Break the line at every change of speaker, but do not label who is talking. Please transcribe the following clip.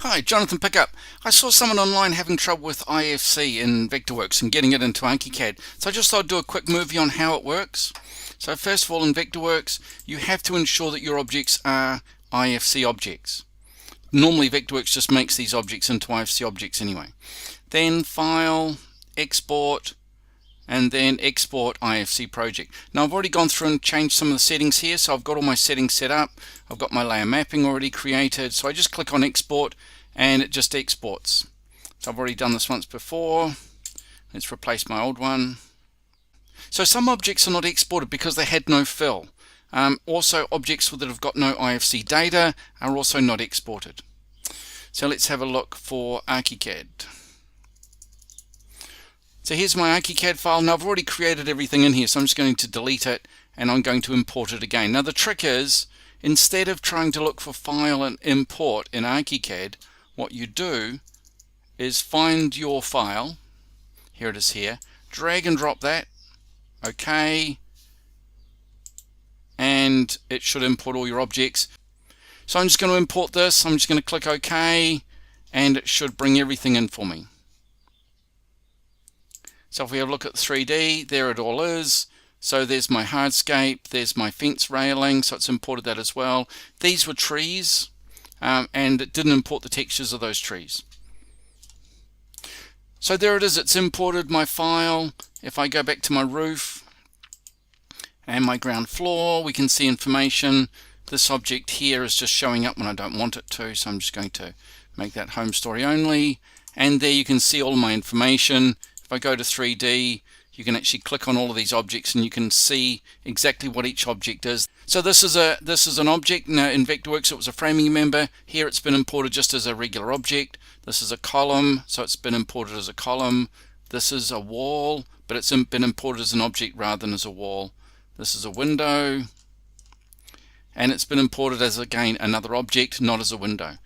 Hi, Jonathan Pickup. I saw someone online having trouble with IFC in Vectorworks and getting it into ArchiCAD. So I just thought I'd do a quick movie on how it works. So first of all, in Vectorworks, you have to ensure that your objects are IFC objects. Normally Vectorworks just makes these objects into IFC objects anyway. Then File, Export, and then Export IFC project. Now I've already gone through and changed some of the settings here, so I've got all my settings set up. I've got my layer mapping already created, so I just click on Export and it just exports. So I've already done this once before. Let's replace my old one. So some objects are not exported because they had no fill. Also objects that have got no IFC data are also not exported. So let's have a look for ArchiCAD. So here's my ArchiCAD file. Now I've already created everything in here, so I'm just going to delete it and I'm going to import it again. Now the trick is, instead of trying to look for file and import in ArchiCAD, what you do is find your file. Here it is here. Drag and drop that. OK. And it should import all your objects. So I'm just going to import this. I'm just going to click OK and it should bring everything in for me. So if we have a look at 3D, there it all is. So there's my hardscape, there's my fence railing, so it's imported that as well. These were trees, and it didn't import the textures of those trees. So there it is, it's imported my file. If I go back to my roof and my ground floor, we can see information. This object here is just showing up when I don't want it to, so I'm just going to make that home story only. And there you can see all my information. If I go to 3D, you can actually click on all of these objects and you can see exactly what each object is. So this is an object. Now in Vectorworks it was a framing member. Here it's been imported just as a regular object. This is a column, so it's been imported as a column. This is a wall, but it's been imported as an object rather than as a wall. This is a window, and it's been imported as, again, another object, not as a window.